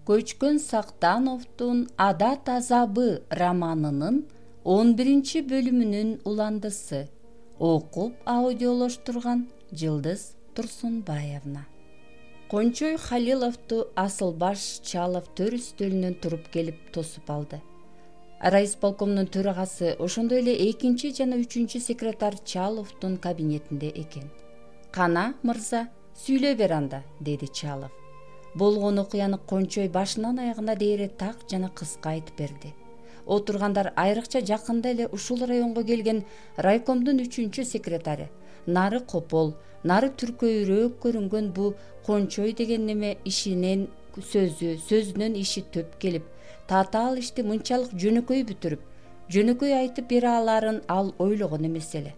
Көчкөн Сактановдун Адат азабы романынын 11-бөлүмүнүн уландысы. Окуп аудиолоштурган Жылдыз Турсунбаевна. Кончой Халиловду Асылбаш Чалов төр үстөлүнөн туруп келип тосуп алды. Райисполкомдун төрагасы, ошондой эле 2 жана 3 секретарь Чаловдун кабинетинде экен. «Кана, мырза, сүйлөй бер анда», деди Чалов. Болгон окуяны Кончой башынан аягына дээре так жана кыска айтып берди. Отургандар айрыкча жакында эле ушул районго келген райкомдун 3 секретары, нары копол, нары түркөйрөөк көрүнгөн бу Кончой деген неме ишинен сөзүнөн иши төп келип, татаал ишти мынчалык жөнөкөй бүтүрүп, жөнөкөй айтып бере аларын ал ойлогон эмес эле.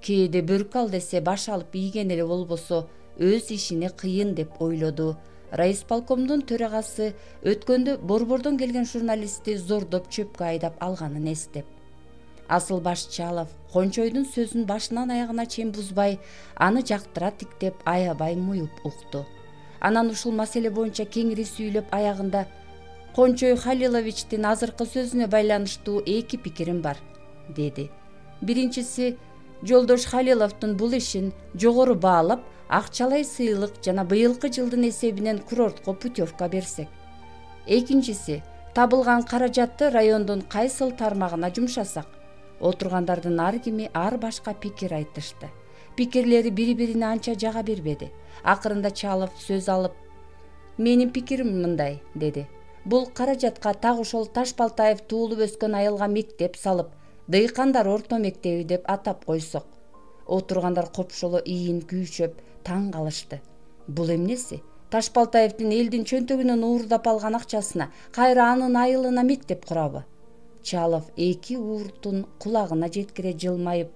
Кээде бөркү ал десе баш алып ийген эле болбосо, өз ишине кыйын деп ойлоду. Райисполкомдун төрагасы өткөндө борбордон келген журналистти зордоп чөпкө айдап алганын эстеп. Асылбаш Чалов Кончойдун сөзүн башынан аягына чейин бузбай, аны жактыра тиктеп, аябай муюп укту. Анан ушул маселе боюнча кеңири сүйлөп аягында «Кончой Халиловичтин азыркы сөзүнө байланыштуу 2 пикирим бар», деди. Биринчиси, Жолдош Халиловдун бул ишин жогору баалап, акчалай сыйлык жана быйылкы жылдын эсебинен курортко путевка берсек. Экинчиси, табылган каражатты райондун кайсыл тармагына жумшасак. Отургандардын ар кими ар башка пикир айтышты. Пикирлери бири-бирине анча жага бербеди. Акырында Чалов сөз алып, «Менин пикирим мындай», деди. «Бул каражатка так ошол Ташбалтаев туулуп өскөн айылга мектеп салып, Дыйкандар орто мектеби деп атап койсок». Отургандар копшоло ийин күйшөп таң калышты. Бул эмнеси? Ташбалтаевдин элдин чөнтөгүнөн уурдап алган акчасына кайра анын айылына мектеп курабы? Чалов 2 ууртун кулагына жеткире жылмайып,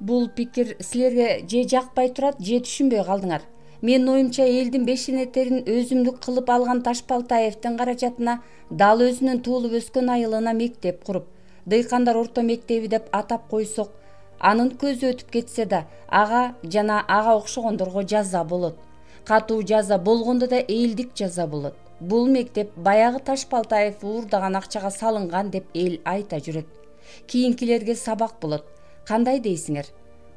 «Бул пикир силерге же жакпай турат, же түшүнбөй калдыңар. Менин оюмча, элдин бешенетерин өзүмдүк кылып алган Ташбалтаевдин каражатына дал өзүнүн туулуп өскөн айылына мектеп куруп, Дыйкандар орто мектеби деп атап койсок, анын көзү өтүп кетсе да, ага жана ага окшогондорго жаза болот. Катуу жаза болгондо да элдик жаза болот. Бул мектеп баягы Ташбалтаев уурдаган акчага салынган деп эл айта жүрөт. Кийинкилерге сабак болот. Кандай дейсиңер?»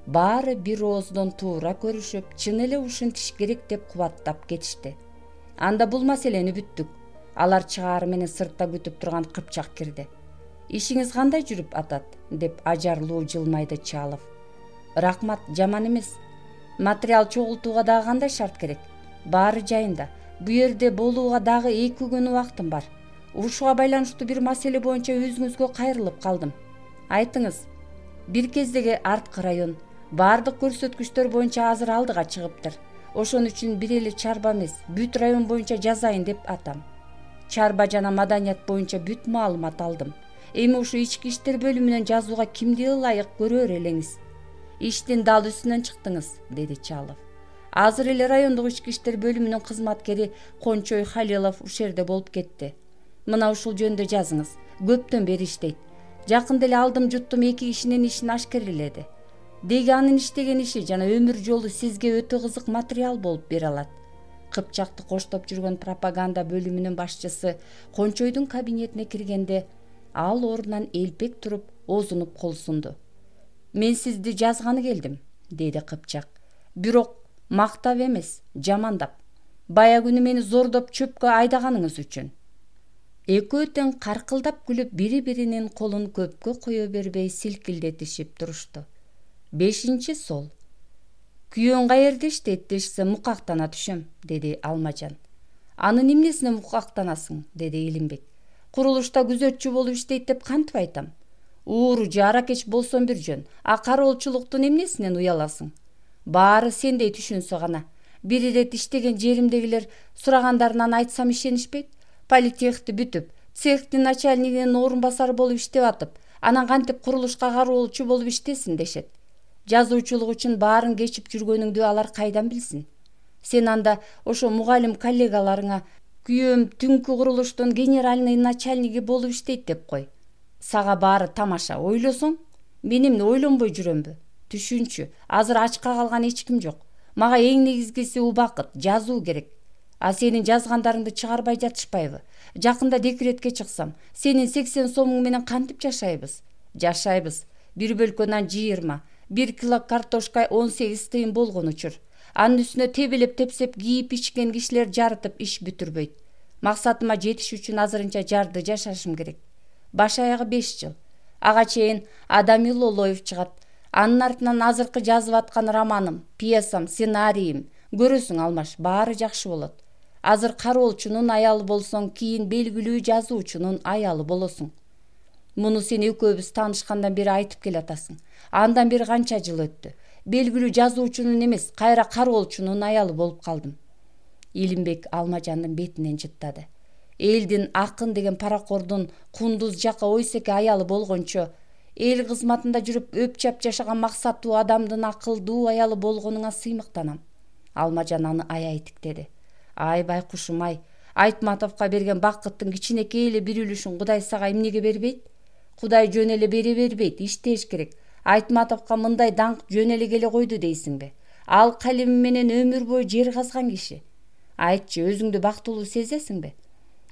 Баары бир ооздон туура көрүшүп, чын эле ушинтиш керек деп кубаттап кетишти. Анда бул маселени бүттүк. Алар чыгаары менен сыртта күтүп турган Кыпчак кирди. «Ишиңиз кандай жүрүп атат?» деп ажарлуу жылмайды Чалов. «Рахмат, жаман эмес. Материал чогултууга дагы кандай шарт керек?» «Баары жайында. Бу жерде болууга дагы 2 күн убактым бар. Ушуга байланыштуу бир маселе боюнча өзүңүзгө кайрылып калдым. Айтыңыз». Бир кездеги арткы район баардык көрсөткүчтөр боюнча азыр алдыга чыгыптыр. Ошон үчүн бир эле чарба эмес, бүт район боюнча жазайын деп атам. Чарба жана маданият боюнча бүт маалымат алдым. Эми ушу ички иштер бөлүмүнөн жазууга кимди ылайык көрөр элеңиз?» «Иштин дал үстүнөн чыктыңыз», деди Чалов. «Азыр эле райондук ички иштер бөлүмүнүн кызматкери Кончой Халилов ушул жерде болуп кетти. Мына ушул жөнүндө жазыңыз. Көптөн бери иштейт. Жакында эле алдым жуттум 2 кишинин ишин ашкереледи. Деги анын иштеген иши жана өмүр жолу сизге өтө кызык материал болуп бере алат». Кыпчакты коштоп жүргөн пропаганда бөлүмүнүн башчысы Кончойдун кабинетине киргенде, ал ордунан элпек туруп, озунуп кол сунду. «Мен сизди жазганы келдим», деди Кыпчак. «Бирок мактап эмес, жамандап. Бая күнү мени зордоп чөпкө айдаганыңыз үчүн». Экөө тең каркылдап күлүп, бири-биринин колун көпкө кое бербей силкилдетишип турушту. 5 сол. «Күйөөң каерде иштейт дешсе, мукактана түшөм», деди Алмажан. «Анын эмнесине мукактанасың?» деди Илимбек. «Курулушта күзөтчү болуп иштейт деп кантип айтам? Ууру же аракеч болсом бир жөн, а кароолчулуктун эмнесинен уяласың? Баары сендей түшүнсө гана. Бир ирет иштеген жеримдегилер сурагандарынан айтсам ишенишпейт. Политехти бүтүп, цехтин начальнигинин орун басары болуп иштеп атып, анан кантип курулушка кароолчу болуп иштесин дешет. Жазуучулук үчүн баарын кечип жүргөнүңдү алар кайдан билсин? Сен анда ошо мугалим коллегаларыңа «Күйөөм түнкү курулуштун генеральный начальниги болуп иштейт» деп кой. Сага баары тамаша. Ойлосоң, мен эмне ойлонбой жүрөмбү? Түшүнчү, азыр ачка калган эч ким жок. Мага эң негизгиси убакыт, жазуу керек. Сенин жазгандарыңды чыгарбай жатышпайбы? Жакында декретке чыксам, сенин 80 сомуң менен кантип жашайбыз? Жашайбыз. Бир бөлкө нан 20, 1 кило картошка 18 тыйын болгон учур. Анын үстүнө тебелеп тепсеп кийип ичкен кишилер жарытып иш бүтүрбөйт. Максатыма жетиш үчүн азырынча жарды жашашым керек. Баш аягы 5 жыл. Ага чейин Адамил Лолоев чыгат. Анын артынан азыркы жазып аткан романым, пьесам, сценариим. Көрөсүң, Алмаш, баары жакшы болот. Азыр кароолчунун аялы болсоң, кийин белгилүү жазуучунун аялы болосуң. Муну сен экөөбүз таанышкандан бери айтып келатасың. Андан бери канча жыл өттү. Белгилүү жазуучунун эмес, кайра кароолчунун аялы болуп калдым. Илимбек Алмажандын бетинен жыттады. Элдин акын деген паракордун кундуз жака ойсеке аялы болгончо, эл кызматында жүрүп өпчап жашаган максаттуу адамдын акылдуу аялы болгонуңа сыймыктанам. Алмажан аны аябай тиктеди. Ай байкушум-ай, Айтматовго берген бакыттын кичинекей эле бир үлүшүн Кудай сага эмнеге бербейт? Кудай жөн эле бере бербейт, иштеш керек. Айтматовго мындай даңк жөн эле келе койду дейсиңби? Ал калеми менен өмүр бою жер казган киши. Айтчы, өзүңдү бактылуу сезесиңби?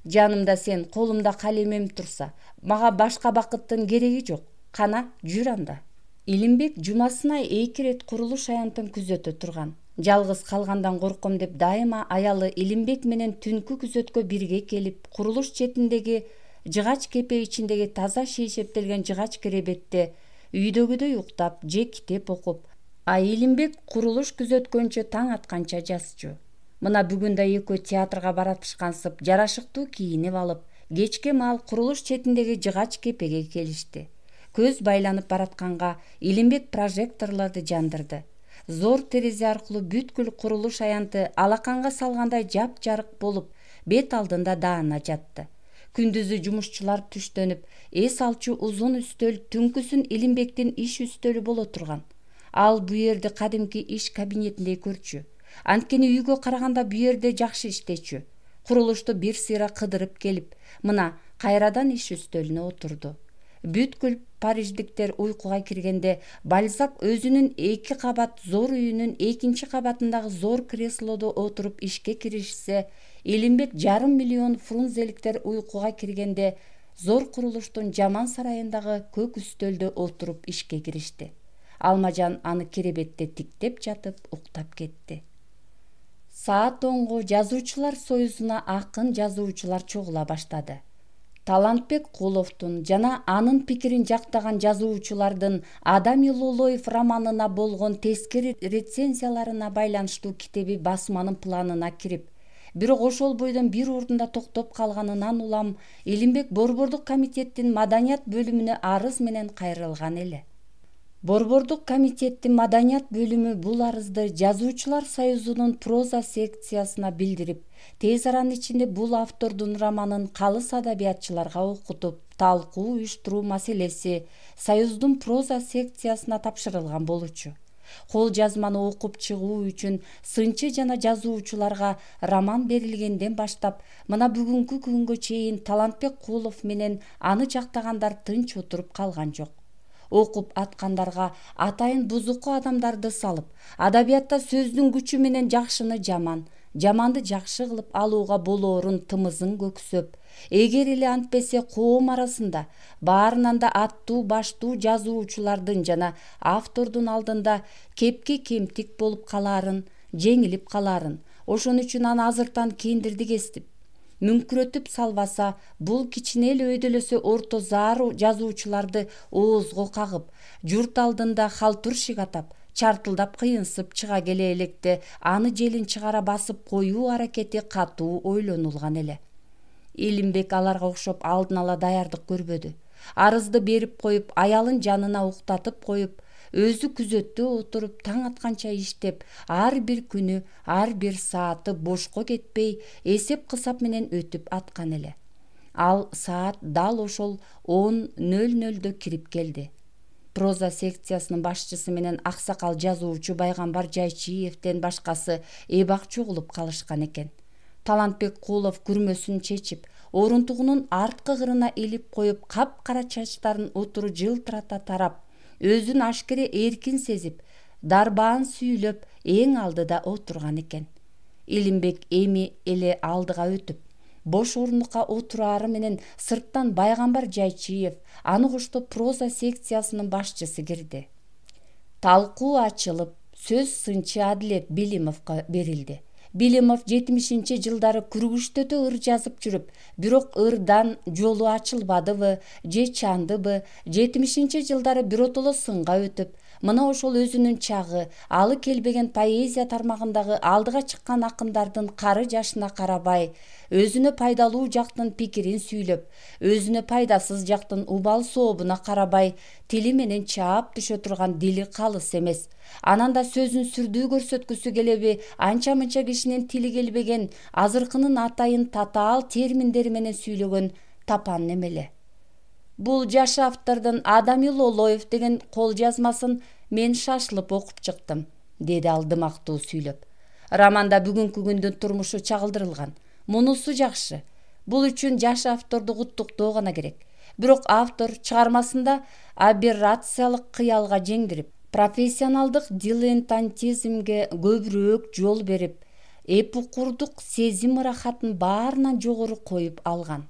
Жанымда сен, колумда калемим турса, мага башка бакыттын кереги жок. Кана, жүр анда. Илимбек жумасына 2 рет курулуш аянтын күзөтө турган. Жалгыз калгандан корком деп дайыма аялы Илимбек менен түнкү күзөткө бирге келип, курулуш четиндеги жыгач кепе ичиндеги таза шейшептелген жыгач керебетте үйдөгүдөй уктап, же китеп окуп, Илимбек курулуш күзөткөнчө таң атканча жазчу. Мына бүгүн да экөө театрга баратышкансып, жарашыктуу кийинип алып, кечке маал курулуш четиндеги жыгач кепеге келишти. Көз байланып баратканга Илимбек прожекторлорду жандырды. Зор терезе аркылуу бүткүл курулуш аянты алаканга салгандай жап-жарык болуп, бет алдында даана жатты. Күндүзү жумушчулар түштөнүп, эс алчу узун үстөл түнкүсүн Илимбектин иш үстөлү боло турган. Ал бу жерди кадимки иш кабинетиндей көрчү. Анткени үйгө караганда бу жерде жакшы иштечү. Курулушту бир сыйра кыдырып келип, мына кайрадан иш үстөлүнө отурду. Бүткүл париждиктер уйкуга киргенде Бальзак өзүнүн 2 кабат зор үйүнүн 2-чи кабатындагы зор креслодо отуруп ишке киришсе, Илимбек 500 000 фрунзеликтер уйкуга киргенде зор курулуштун жаман сарайындагы көк үстөлдө отуруп ишке киришти. Алмажан аны керебетте тиктеп жатып уктап кетти. Саат 10го жазуучулар союзуна акын жазуучулар чогула баштады. Талантбек Куловдун жана анын пикирин жактаган жазуучулардын Адамил Лолоев романына болгон тескери рецензияларына байланыштуу китеби басманын планына кирип, бирок ошол бойдон бир ордунда токтоп калганынан улам Илимбек Борбордук комитеттин маданият бөлүмүнө арыз менен кайрылган эле. Борбордук комитеттин маданият бөлүмү бул арызды Жазуучулар союзунун проза секциясына билдирип, тез аранын ичинде бул автордун романын калыс адабиятчыларга окутуп, талкуу уюштуруу маселеси союздун проза секциясына тапшырылган болчу. Кол жазманы окуп чыгуу үчүн сынчы жана жазуучуларга роман берилгенден баштап, мына бүгүнкү күнгө чейин Талантбек Кулов менен аны жактагандар тынч отуруп калган жок. Окуп аткандарга атайын бузуку адамдарды салып, адабиятта сөздүн күчү менен жакшыны жаман, жаманды жакшы кылып алууга болоорун тымызын көксөп, эгер эле антпесе коом арасында баарынан да аттуу баштуу жазуучулардын жана автордун алдында кепке кемтик болуп калаарын, жеңилип калаарын, ошон үчүн аны азыртан кендирди кестип, мүңкүрөтүп салбаса, бул кичине эле өйдөлөсө орто заар жазуучуларды оозго кагып, журт алдында халтуршик атап, чартылдап кыйынсып чыга келе электе аны желин чыгара басып коюу аракети катуу ойлонулган эле. Илимбек аларга окшоп алдын ала даярдык көрбөдү. Арызды берип коюп, аялын жанына уктатып коюп, өзү күзөттө отуруп таң атканча иштеп, ар бир күнү, ар бир сааты бошко кетпей, эсеп-кысап менен өтүп аткан эле. Ал саат дал ошол 10:00 кирип келди. Проза секциясынын башчысы менен аксакал жазуучу Байгамбар Жайчиевден башкасы эбак чогулуп калышкан экен. Талантбек Кулов күрмөсүн чечип, орунтугунун арткы кырына илип коюп, капкара чачтарын отуру жылтырата тарап, өзүн ашкере эркин сезип, дарбаан сүйүлөп эң алдыда отурган экен. Илимбек эми эле алдыга өтүп, бош орындукка отурары менен сырттан Байгамбар Жайчиев, аны коштоп проза секциясынын башчысы кирди. Талкуу ачылып, сөз сынчы Адилет Билимовго берилди. Билимов 70-жылдары Күргүчтөтө ыр жазып жүрүп, бирок ырдан жолу ачылбадыбы же чандыбы, 70-жылдары биротоло сынга өтүп, мына ошол өзүнүн чагы, алы келбеген поэзия тармагындагы алдыга чыккан акындардын кары жашына карабай, өзүнө пайдалуу жактын пикирин сүйлөп, өзүнө пайдасыз жактын убал сообуна карабай, тили менен чаап түшө турган дили калыс эмес. Анан да сөзүн сүрдүү көрсөткүсү келеби, анча-мынча кишинин тили келбеген, азыркынын атайын татаал терминдери менен сүйлөгөн тапан немеле. Бул жаш автордун Адами Лолоев деген кол жазмасын мен шашылып окуп чыктым, деди ал дымактуу сүйлөп. Романда бүгүнкү күндүн турмушу чагылдырылган. Мунусу жакшы. Бул үчүн жаш авторду куттуктоо гана керек. Бирок автор чыгармасында аберрациялык кыялга жеңдирип, профессионалдык дилетантизмге көбүрөөк жол берип, эпикурдук сезим ырахатын баарынан жогору коюп алган.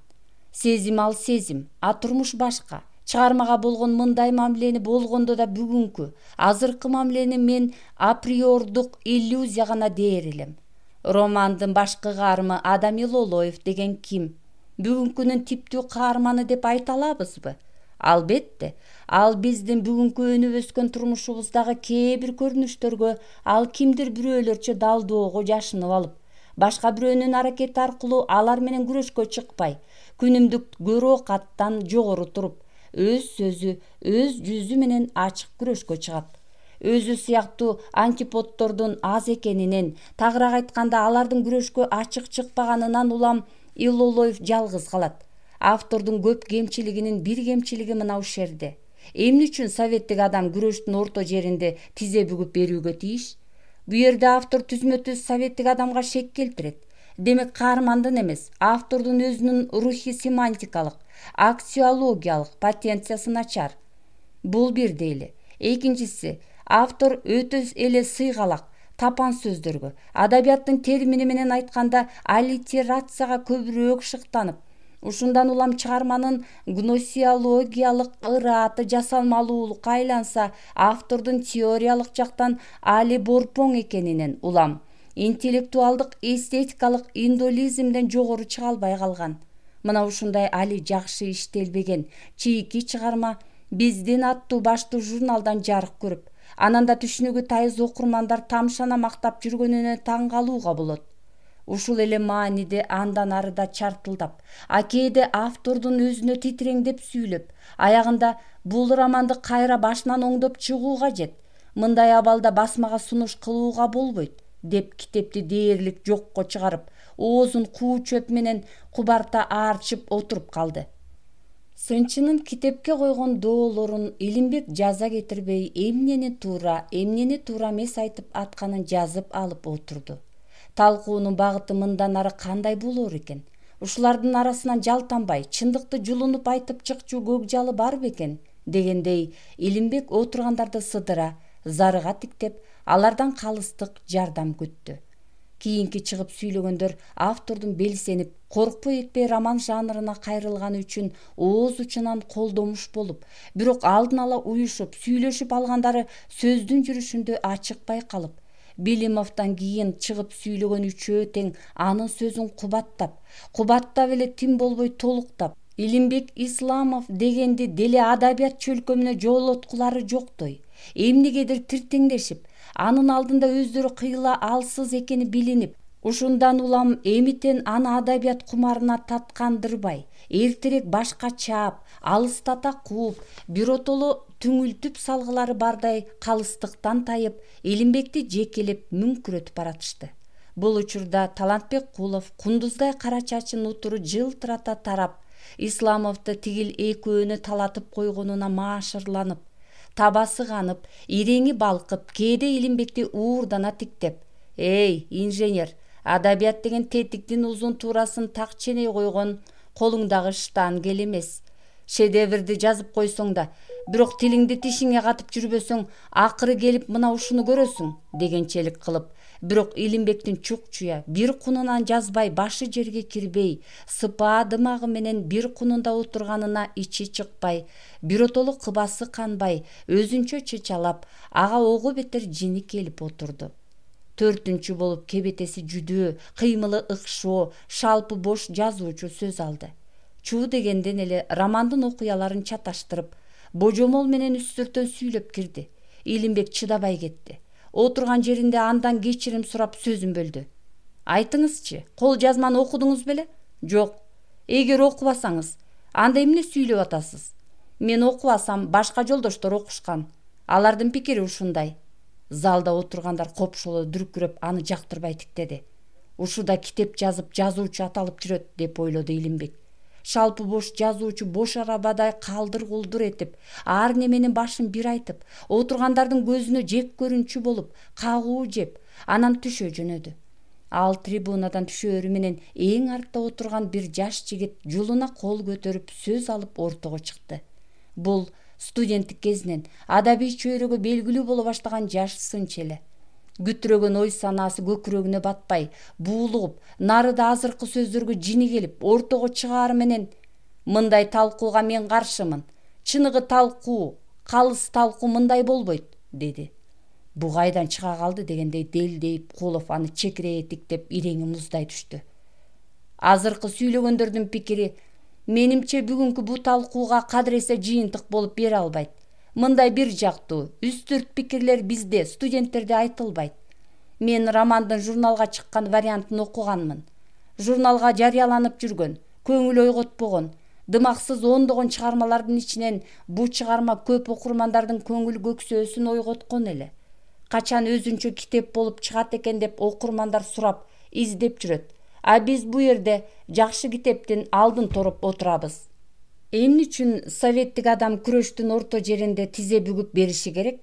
Сезим ал сезим, а турмуш башка. Чыгармага болгон мындай мамилени болгондо да бүгүнкү, азыркы мамилени мен априордук иллюзия гана дээр элем. Романдын башкы каармы Адами Лолоев деген ким? Бүгүнкүнүн типтүү каарманы деп айта алабызбы? Албетте, ал биздин бүгүнкү өнүп өскөн турмушубуздагы кээ бир көрүнүштөргө ал кимдир бирөөлөрчө далдоого жашынып алып, башка бирөөнүн аракети аркылуу алар менен күрөшкө чыкпай, күнүмдүк көрү-окаттан жогору туруп, өз сөзү, өз жүзү менен ачык күрөшкө чыгат. Өзү сыяктуу антиподдордун аз экенинен, тагыраак айтканда алардын күрөшкө ачык чыкпаганынан улам Лолоев жалгыз калат. Автордун көп кемчилигинин бир кемчилиги мына ушул жерде. Эмне үчүн советтик адам күрөштүн орто жеринде тизе бүгүп берүүгө тийиш? Бу жерде автор түзмө-түз советтик адамга шек келтирет. Демек каармандын эмес, автордун өзүнүн рухи семантикалык, аксиологиялык потенциясы начар. Бул бир дейли. Экинчиси, автор өтө эле сыйгалак, тапан сөздөргө, адабияттын термини менен айтканда аллитерацияга көбүрөөк шыктанып, ушундан улам чыгарманын гносеологиялык ырааты жасалмалуулукка айланса, автордун теориялык жактан али борпоң экенинен улам интеллектуалдык эстетикалык индуализмден жогору чыга албай калган. Мына ушундай али жакшы иштелбеген чийки чыгарма Биздин аттуу баштуу журналдан жарык көрүп, анан да түшүнүгү тайыз окурмандар тамшана мактап жүргөнүнө таң калууга болот. Ушул эле мааниде андан арыда чартылдап, а кээде автордун өзүнө титиреңдеп сүйлөп, аягында бул романды кайра башынан оңдоп чыгуу кажет, мындай абалда басмага сунуш кылууга болбойт, деп китепти дээрлик жокко чыгарып, оозун куу чөп менен кубарта аарчып отуруп калды. Сынчынын китепке койгон доолорун Илимбек жаза кетирбей, эмнени туура эмес айтып атканын жазып алып отурду. Талкуунун багыты мындан ары кандай болор экен? Ушулардын арасынан жалтанбай, чындыкты жулунуп айтып чыкчу көкжалы бар бекен? Дегендей, Илимбек отургандарды сыдыра, зарыга тиктеп, алардан калыстык жардам күттү. Кийинки чыгып сүйлөгөндөр автордун белсенип, коркпой этпей роман жанрына кайрылганы үчүн ооз учунан колдомуш болуп, бирок алдын ала уюшуп, сүйлөшүп алгандары сөздүн жүрүшүндө ачык байкалып, Билимовдон кийин чыгып сүйлөгөн үчөө тең анын сөзүн кубаттап эле тим болбой толуктап, Илимбек Исламов дегенди деле адабият чөлкөмүнө жолоткулары жоктой, эмнегедир тиртеңдешип, анын алдында өздөрү кыйла алсыз экени билинип, ушундан улам эмитен аны адабият кумарына таткандырбай, эртерээк башка чаап, алыстата кууп, биротоло түңүлтүп салгылары бардай калыстыктан тайып, Илимбекти жекелеп мүңкүрөтүп баратышты. Бул учурда Талантбек Кулов кундуздай кара чачын утуру жылтырата тарап, Исламовду тигил экөөнү талатып койгонуна маашырланып, табасы канып, иреңи балкып, кээде Илимбекти уурдана тиктеп: «Эй, инженер, адабият деген тетиктин узун туурасын так ченей койгон колуңдагы штангел эмес. Шедеврди жазып койсоң да, бирок тилиңди тишиңе катып жүрбөсөң, акыры келип мына ушуну көрөсүң», дегенчелик кылып, Бирок Илимбектин чукчуя бир кунунан жазбай, башы жерге кирбей, сыпаа дымагы менен бир кунунда отурганына ичи чыкпай, биротолу кыбасы канбай, өзүнчө чычалап, ага ого бетер жини келип отурду. Төртүнчү болуп кебетеси жүдөө, кыймылы ыкшоо, шалпы бош жазуучу сөз алды. Чуу дегенден эле романдын окуяларын чаташтырып, божомол менен үстүртөн сүйлөп кирди. Илимбек чыдабай кетти. Отурган жеринде андан кечирим сурап сөзүн бөлдү. Айтыңызчы, кол жазманы окудуңуз беле? Жок. Эгер окубасаңыз, анда эмне сүйлөп атасыз? Мен окубасам, башка жолдоштор окушкан. Алардын пикири ушундай. Залда отургандар копшоло дүркүрөп аны жактырбай тиктеди. Ушуда китеп жазып, жазуучу аталып жүрөт деп ойлоду Илимбек. Шалпы бош жазуучу бош арабадай калдыр-кулдур этип, ар неменин башын бир айтып, отургандардын көзүнө жек көрүнчү болуп, кагуу жеп, анан түшө жөнөдү. Ал трибунадан түшөөрү менен эң артта отурган бир жаш жигит жулуна кол көтөрүп сөз алып ортого чыкты. Бул студенттик кезинен адабий чөйрөгө белгилүү боло баштаган жаш сынчы эле. Күтүрөгөн ой санаасы көкүрөгүнө батпай, буулугуп, нарыда азыркы сөздөргө жини келип, ортого чыгаары менен мындай талкууга мен каршымын. Чыныгы талкуу, калыс талкуу мындай болбойт, деди. Бу кайдан чыга калды дегендей делдейип Кулов аны чекиретиктеп иреңи муздай түштү. Азыркы сүйлөгөндөрдүн пикири менимче бүгүнкү бу талкууга кадыресе жыйынтык болуп бере албайт. Мындай бир жактуу, үстүрт пикирлер бизде, студенттерде айтылбайт. Мен романдын журналга чыккан вариантын окуганмын. Журналга жарыяланып жүргөн, көңүл ойготпогон, дымаксыз ондогон чыгармалардын ичинен бу чыгарма көп окурмандардын көңүл көксөөсүн ойготкон эле. Качан өзүнчө китеп болуп чыгат экен деп окурмандар сурап, издеп жүрөт. А биз бу жерде жакшы китептин алдын тороп отурабыз. Эмне үчүн советтик адам күрөштүн орто жеринде тизе бүгүп бериши керек?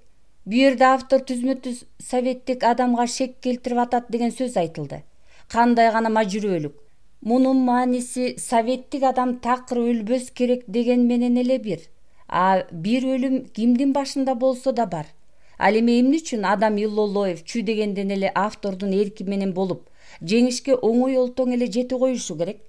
Бу жерде автор түзмө-түз советтик адамга шек келтирип атат деген сөз айтылды. Кандай гана мажүрөлүк. Мунун мааниси советтик адам такыр өлбөс керек деген менен эле бир. А бир өлүм кимдин башында болсо да бар. Ал эми эмне үчүн Адам Илолоев чү дегенден эле автордун эрки менен болуп, жеңишке оңой олтоң эле жете коюшу керек?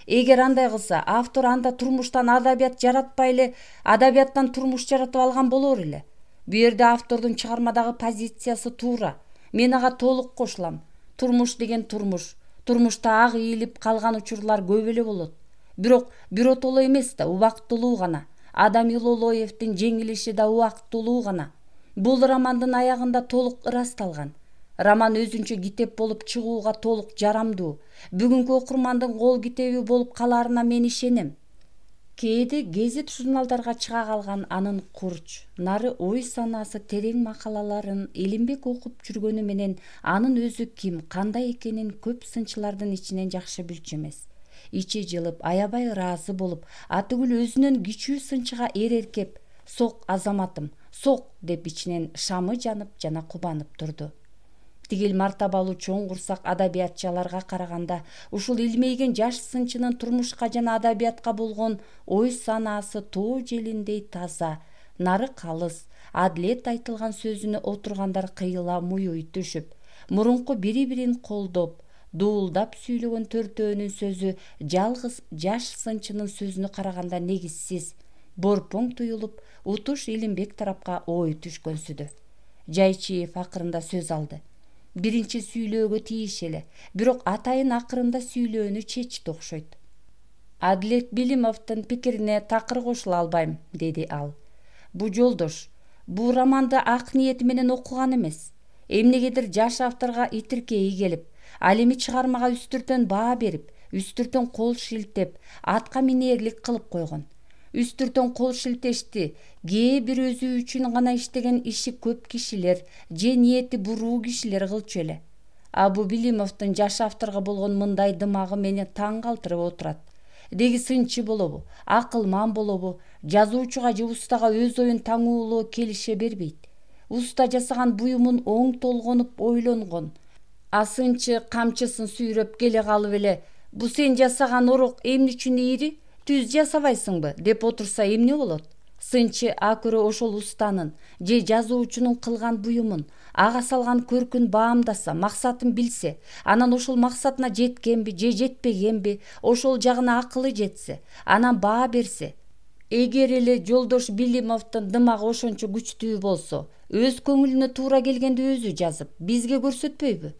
Эгер андай кылса, автор анда турмуштан адабият жаратпай эле, адабияттан турмуш жаратып алган болор эле. Бу жерде автордун чыгармадагы позициясы туура. Мен ага толук кошулам. Турмуш деген турмуш. Турмушта ак ийилип калган учурлар көп эле болот. Бирок биротоло эмес да, убактылуу гана. Адам Илолоевдин жеңилиши да убактылуу гана. Бул романдын аягында толук ырасталган. Роман өзүнчө китеп болуп чыгууга толук жарамдуу. Бүгүнкү окурмандын кол китеби болуп калаарына мен ишенем. Кээде гезит журналдарга чыга калган анын курч, нары ой санаасы терең макалаларын Илимбек окуп жүргөнү менен анын өзү ким, кандай экенин көп сынчылардын ичинен жакшы билчү эмес. Ичи жылып, аябай ыраазы болуп, атүгүл өзүнөн кичүү сынчыга эркеп, "Сок, азаматым, сок" деп ичинен шамы жанып жана кубанып турду. Тигил мартабалуу чоң курсак адабиятчыларга караганда ушул илмейген жаш сынчынын турмушка жана адабиятка болгон ой санаасы тоо желиндей таза, нары калыс, адилет айтылган сөзүнө отургандар кыйыла муюй түшүп, мурунку бири-бирин колдоп, дуулдап сүйлөгөн төртөөнүн сөзү жалгыз жаш сынчынын сөзүнө караганда негизсиз, борпоң туюлуп, утуш Илимбек тарапка ой түшкөнсүдө. Жайчиев акырында сөз алды. Биринчи сүйлөөгө тийиш эле, бирок атайын акырында сүйлөөнү чечти окшойт. Адилет Билимовдун пикирине такыр кошула албайм, деди ал. Бу жолдош, бу романды ак ниети менен окуган эмес. Эмнегедир жаш авторго итиркеи келип, ал эми чыгармага үстүртөн баа берип, үстүртөн кол шилтеп, атка минээрлик кылып койгон. Үстүртөн кол шилтешти кээ бир өзү үчүн гана иштеген иши көп кишилер же ниети буруу кишилер кылчу эле. А бу Билимовдун жаш авторго болгон мындай дымагы мени таң калтырып отурат. Деги сынчы болобу, акылман болобу, жазуучуга же устага өз оюн таңуулоо келише бербейт. Уста жасаган буюмун оң толгонуп ойлонгон. А сынчы камчысын сүйрөп келе калып эле, бу сен жасаган орок эмне үчүн ийри? Түз жасабайсыңбы деп отурса эмне болот? Сынчы акыры ошол устанын же жазуучунун кылган буюмун, ага салган көркүн баамдаса, максатын билсе, анан ошол максатына жеткенби же жетпегенби, ошол жагына акылы жетсе, анан баа берсе. Эгер эле Жолдош Билимовдун дымагы ошончо күчтүү болсо, өз көңүлүнө туура келгенди өзү жазып, бизге көрсөтпөйбү?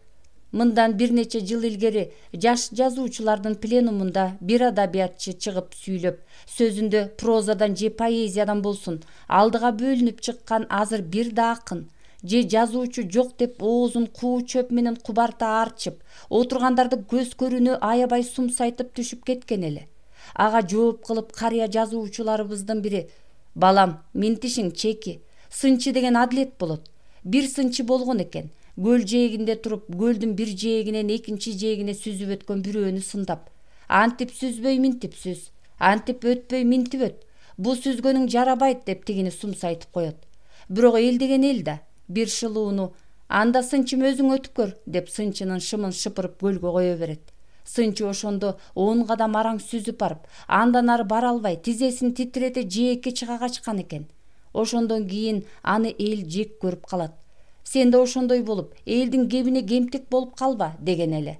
Мындан бир нече жыл илгери жаш жазуучулардын пленумунда бир адабиятчы чыгып сүйлөп, сөзүндө прозадан же поэзиядан болсун алдыга бөлүнүп чыккан азыр бир да акын же жазуучу жок деп оозун куу чөп менен кубарта арчып, отургандарды көз көрүүнү аябай сумсайтып түшүп кеткен эле. Ага жооп кылып карыя жазуучуларыбыздын бири: «Балам, минтишиң чеки. Сынчы деген адилет болот. Бир сынчы болгон экен. Көл жээгинде туруп, көлдүн бир жээгинен экинчи жээгине сүзүп өткөн бирөөнү сындап. Антип сүзбөй минтип сүз. Антип өтпөй минтип өт. Бу сүзгөнүң жарабайт» деп тигини сумсайтып коет. Бирок эл деген эл да. Бир шылууну: «Анда сынчым өзүң өтүп көр» деп сынчынын шымын шыпырып көлгө кое берет. Сынчы ошондо 10 кадам араң сүзүп барып, андан ары бара албай, тизесин титирете жээкке чыга качкан экен. Ошондон кийин аны эл жек көрүп калат. «Сен да ошондой болуп, элдин кебине кемтик болуп калба» деген эле.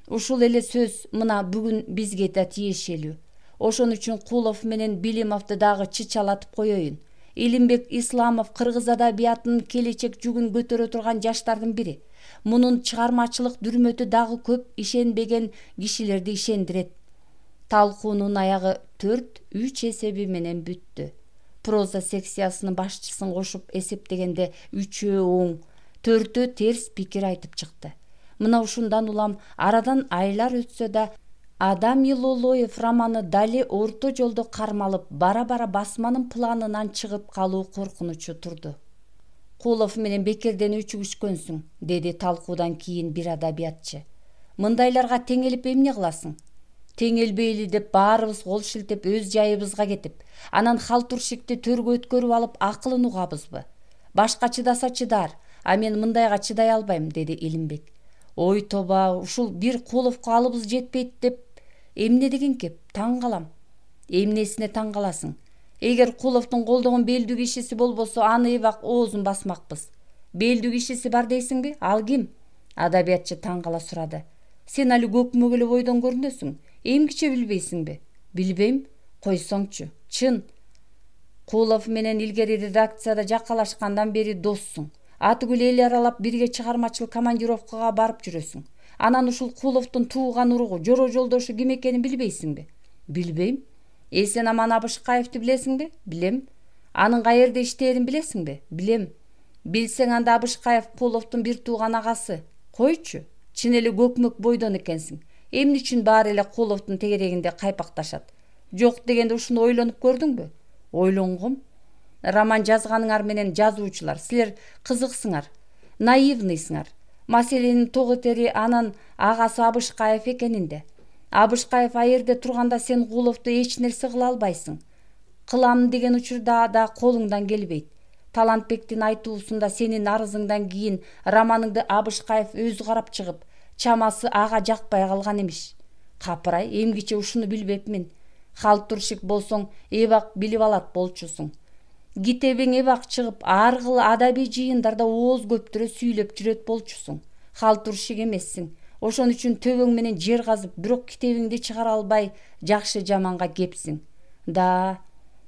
Ушул эле сөз мына бүгүн бизге да тиешелүү. Ошон үчүн Кулов менен Билимовду дагы чычалатып коеюн. Илимбек Исламов кыргыз адабиятынын келечек жүгүн көтөрө турган жаштардын бири. Мунун чыгармачылык дүрмөтү дагы көп ишенбеген кишилерди ишендирет. Талкуунун аягы 4-3 эсеби менен бүттү. Проза секциясынын башчысын кошуп эсептегенде 3-өө оң, 4-өө терс пикир айтып чыкты. Мына ушундан улам арадан айлар өтсө да Адам Илолоев романы дали орто жолдо кармалып, бара-бара басманын планынан чыгып калуу коркунучу турду. «Кулов менен бекерден өчүгүшкөнсүң», деди талкуудан кийин бир адабиятчы. «Мындайларга теңелип эмне кыласың? Теңелбейли деп баарыбыз кол шилтеп өз жайыбызга кетип, анан халтуршикти төргө өткөрүп алып акылын угабызбы? Башка чыдаса чыдар, а мен мындайга чыдай албайм», деди Илимбек. «Ой тоба, ушул бир Куловго алыбыз жетпейт деп эмне деген кеп? Таң калам». «Эмнесине таң каласың? Эгер Куловдун колдогон белдүү кишиси болбосо, аны эбак оозун басмакпыз. Белдүү кишиси бар дейсиңби? Ал ким?» Адабиятчы таң кала сурады. «Сен али көкмөк эле бойдон көрүнөсүң. Эмгиче билбейсиңби?» «Билбейм. Койсоңчу. Чын. Кулов менен илгери редакцияда жаккалашкандан бери доссуң. Атүгүл эл аралап бирге чыгармачылык командировкага барып жүрөсүң. Анан ушул Куловдун тууган уругу, жора жолдошу ким экенин билбейсиңби?» «Билбейм». «Сен Аман Абышкаевди билесиңби?» «Билем». «Анын каерде иштээрин билесиңби?» «Билем». «Билсең, анда Абышкаев Куловдун бир тууган агасы. Койчу, чын эле көкмөк бойдон экенсиң. Эмне үчүн баары эле Куловдун тегерегинде кайпакташат? Жок дегенде ушуну ойлонуп көрдүңбү?» «Ойлонгом. Роман жазганыңар менен жазуучулар, силер кызыксыңар, наивныйсыңар. Маселенин тоготери анан агасы Абышкаев экенинде. Абышкаев аерде турганда сен Куловду эч нерсе кыла албайсың. Кылам деген учурда да колуңдан келбейт. Талантбектин айтуусунда сенин арызыңдан кийин романыңды Абышкаев өзү карап чыгып, чамасы ага жакпай калган эмиш. Капырай, эмгиче ушуну билбепмин. Халтуршик болсоң эбак билип алат болчусуң. Китебиң эбак чыгып, ар кыл адабий жыйындарда ооз көптүрө сүйлөп жүрөт болчусуң. Халтуршик эмессиң. Ошон үчүн төбөң менен жер казып, бирок китебиңди чыгара албай жакшы жаманга кепсиң. Да,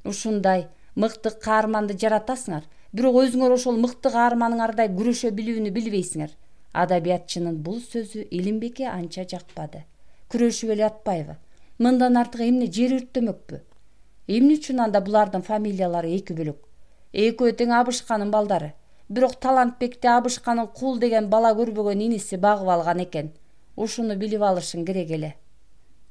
ушундай мыкты каарманды жаратасыңар, бирок өзүңөр ошол мыкты каарманыңардай күрөшө билүүнү билбейсиңер. Адабиятчынын бул сөзү Илимбекке анча жакпады. Күрөшүп эле атпайбы? Мындан артык эмне жер өрттөмөкпү? Эмне үчүн анда булардын фамилиялары эки бөлөк? Экөө тең Абышканын балдары. Бирок Талантбекти Абышканын Кул деген бала көрбөгөн иниси багып алган экен. Ушуну билип алышың керек эле.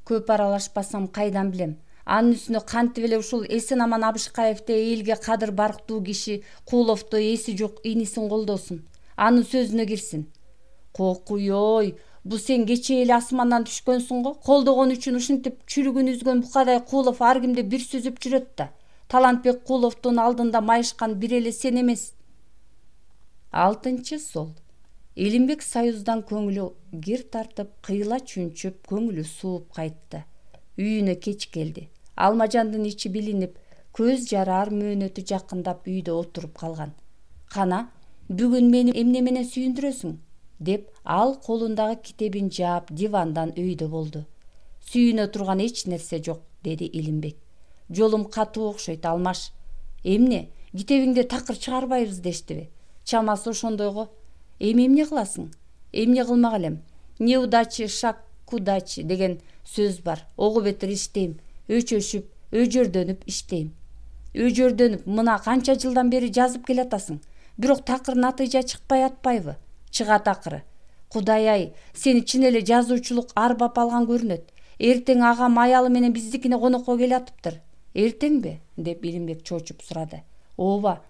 Көп аралашпасам кайдан билем? Анын үстүнө кантип эле ушул Эсен Аман Абышкаевдей элге кадыр барктуу киши Куловду эси жок инисин колдосун, анын сөзүнө кирсин. Кокуй-ой, бу сен кечээ эле асмандан түшкөнсүң го. Колдогон үчүн ушинтип чүрүгүн үзгөн букадай Кулов ар кимди бир сүзүп жүрөт да. Талантбек Куловдун алдында майышкан бир эле сен эмес. 6-сол. Илимбек Союздан көңүлү кир тартып, кыйла чүнчүп, көңүлү сууп кайтты. Үйүнө кеч келди. Алмажандын ичи билинип, көз жарар мөөнөтү жакындап үйдө отуруп калган. Кана, бүгүн мени эмне менен сүйүндүрөсүң? Деп ал колундагы китебин жаап дивандан өйдө болду. Сүйүнө турган эч нерсе жок, деди Илимбек. Жолум катуу окшойт, Алмаш. Эмне, китебиңди такыр чыгарбайбыз дештиби? Чамасы ошондойго. Эми эмне кыласың? Эмне кылмак элем? Неудачи шаг к удаче деген сөз бар. Ого бетер иштейм, өчөшүп, өжөрдөнүп иштейм. Өжөрдөнүп мына канча жылдан бери жазып келатасың. Бирок такыр натыйжа чыкпай атпайбы? Чыгат акыры. Кудай-ай, сени чын эле жазуучулук арбап алган көрүнөт. Эртең агам аялы менен биздикине конокко келатыптыр. Эртеңби? Деп Илимбек чочуп сурады. Ооба.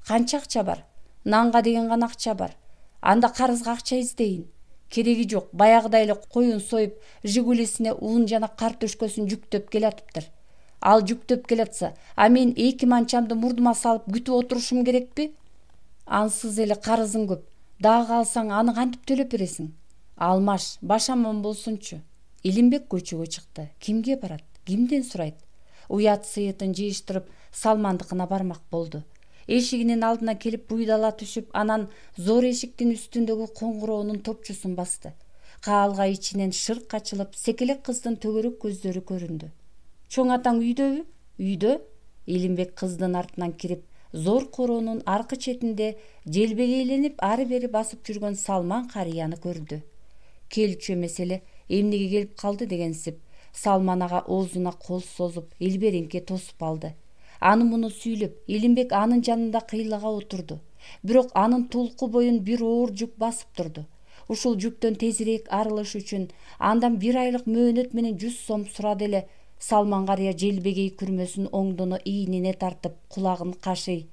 Канча акча бар? Нанга деген гана акча бар. Анда карызга акча издейин. Кереги жок, баягыдай эле коюн союп, Жигулисине ун жана картөшкөсүн жүктөп келатыптыр. Ал жүктөп келатса, а мен 2 манчамды мурдума салып күтүп отурушум керекпи? Ансыз эле карызың көп. Дагы калсаң аны кантип төлөп бересиң? Алмаш, баш аман болсунчу. Илимбек көчөгө чыкты. Кимге барат? Кимден сурайт? Уят сыйытын жыйыштырып, Салмандыкына бармак болду. Эшигинин алдына келип буйдала түшүп, анан зор эшиктин үстүндөгү коңгуроонун топчусун басты. Каалга ичинен шырк ачылып, секелек кыздын төгөрөк көздөрү көрүндү. Чоң атаң үйдөбү? Үйдө. Илимбек кыздын артынан кирип, зор короонун аркы четинде желбегейленип ары бери басып жүргөн Салман карыяны көрдү. Келчү эмес эле, эмнеге келип калды дегенсип, Салман ага оозуна кол созуп, илбереңке тосуп алды. Аны муну сүйлөп, Илимбек анын жанында кыйлага отурду. Бирок анын тулку боюн бир оор жүк басып турду. Ушул жүктөн тезирээк арылыш үчүн андан 1 айлык мөөнөт менен 100 сом сурады эле. Салман карыя желбегей күрмөсүн оңдоно ийнине тартып, кулагын кашый.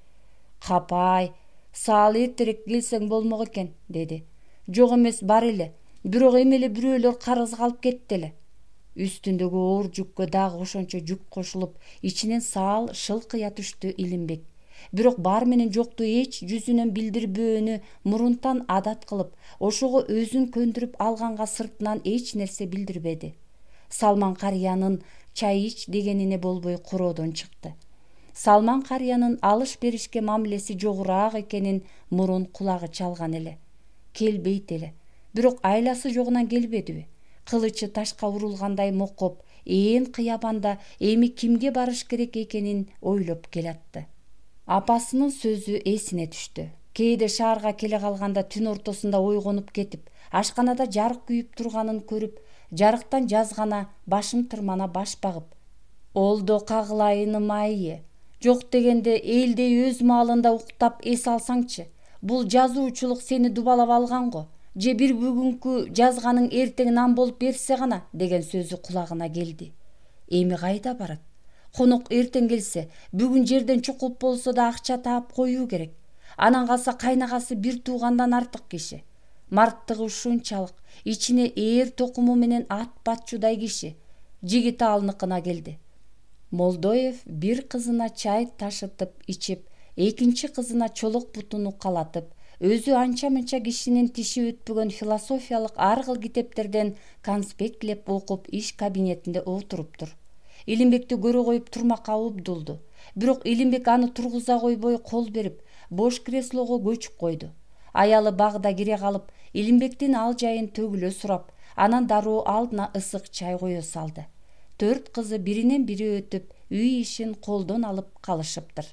Капай, саал эртерээк келсең болмок экен, деди. Жок эмес, бар эле. Бирок эми эле бирөөлөр карызга алып кетти эле. Үстүндөгү оор жүккө дагы ошончо жүк кошулуп, ичинен саал шылкыя түштү Илимбек. Бирок бар менен жокту эч жүзүнөн билдирбөөнү мурунтан адат кылып, ошого өзүн көндүрүп алганга сыртынан эч нерсе билдирбеди. Салман карыянын чай ич дегенине болбой короодон чыкты. Салман карыянын алыш беришке мамилеси жогураак экенин мурун кулагы чалган эле. Келбейт эле. Бирок айласы жогунан келбедиби? Кылычы ташка урулгандай мокоп, ээн кыябанда эми кимге барыш керек экенин ойлоп келатты. Апасынын сөзү эсине түштү. Кээде шаарга келе калганда түн ортосунда ойгонуп кетип, ашканада жарык күйүп турганын көрүп, жарыктан жазгана башым тырмана баш багып, олдо кагылайыным айы. Жок дегенде элдей өз маалында уктап эс алсаңчы. Бул жазуучулук сени дубалап алган го. Же бир бүгүнкү жазганың эртең нан болуп берсе гана, деген сөзү кулагына келди. Эми кайда барат? Конок эртең келсе, бүгүн жерден чукулуп болсо да акча таап коюу керек. Анан калса кайнагасы бир туугандан артык киши. Марттыгы ушунчалык, ичине ээр токуму менен ат батчудай киши. Жигит алныкына келди. Молдоев бир кызына чай ташытып ичип, экинчи кызына чолок бутун укалатып, өзү анча-мынча кишинин тиши өтпөгөн философиялык ар кыл китептерден конспектлеп окуп иш кабинетинде отуруптур. Илимбекти көрө коюп турмакка убдулду. Бирок Илимбек аны тургуза койбой кол берип, бош креслого көчүп койду. Аялы багда кире калып, Илимбектин ал жайын төгүлө сурап, анан дароо алдына ысык чай кое салды. 4 кызы биринен бири өтүп, үй ишин колдон алып калышыптыр.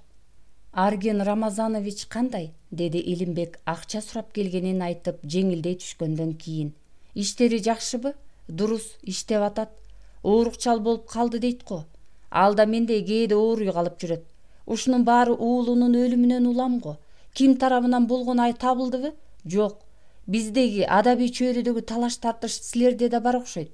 Арген Рамазанович кандай? Деди Илимбек акча сурап келгенин айтып жеңилдей түшкөндөн кийин. Иштери жакшыбы? Дурус, иштеп атат. Оорукчал болуп калды дейт го. Ал да мендей кээде ооруй калып жүрөт. Ушунун баары уулунун өлүмүнөн улам го. Ким тарабынан болгону табылдыбы? Жок. Биздеги адабий чөйрөдөгү талаш тартыш силерде да бар окшойт.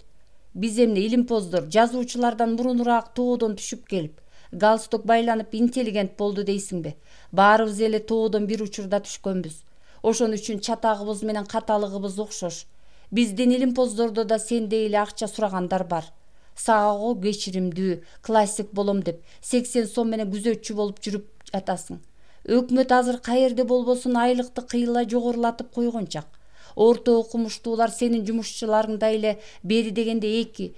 Биз эмне илимпоздор жазуучулардан мурунураак тоодон түшүп келип, галстук байланып интеллигент болду дейсиңби? Баарыбыз эле тоодон бир учурда түшкөнбүз. Ошон үчүн чатагыбыз менен каталыгыбыз окшош. Биздин илимпоздордо да сендей эле акча сурагандар бар. Сага кечиримдүү, классик болом деп 80 сом менен күзөтчү болуп жүрүп жатасың. Өкмөт азыр каерде болбосун айлыкты кыйла жогорулатып койгончак. Орто окумуштуулар сенин жумушчуларыңдай эле бери дегенде 2-3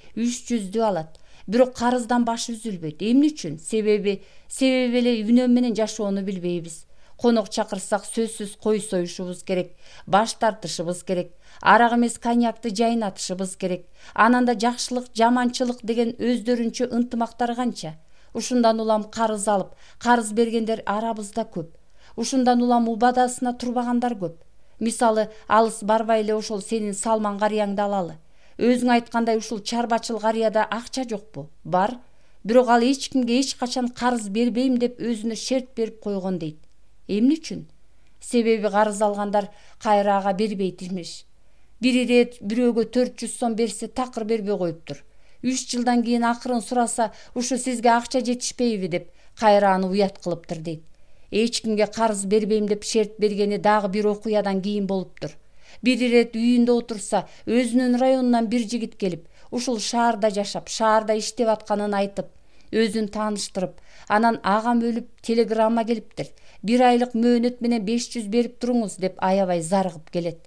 жүздү алат. Бирок карыздан баш үзүлбөйт. Эмне үчүн? Себеби эле үнөм менен жашоону билбейбиз. Конок чакырсак сөзсүз кой союшубуз керек, баш тартышыбыз керек, арак эмес коньякты жайнатышыбыз керек. Анан да жакшылык, жаманчылык деген өздөрүнчө ынтымактар канча. Ушундан улам карыз алып, карыз бергендер арабызда көп. Ушундан улам убадасына турбагандар көп. Мисалы, алыс барбай эле ошол сенин Салман карыяңды алалы. Өзүң айткандай ушул чарбачыл карыяда акча жокпу? Бар. Бирок ал эч кимге эч качан карыз бербейм деп өзүнө шерт берип койгон дейт. Эмне үчүн? Себеби карыз алгандар кайра ага бербейт имиш. Бир ирет бирөөгө 400 сом берсе такыр бербей коюптур. 3 жылдан кийин акырын сураса, ушу сизге акча жетишпейби деп кайра аны уят кылыптыр дейт. Эч кимге карыз бербейм деп шерт бергени дагы бир окуядан кийин болуптур. Бир ирет үйүндө отурса, өзүнүн районунан бир жигит келип, ушул шаарда жашап, шаарда иштеп атканын айтып, өзүн тааныштырып, анан агам өлүп телеграмма келиптир. 1 айлык мөөнөт менен 500 берип туруңуз деп аябай зарыгып келет.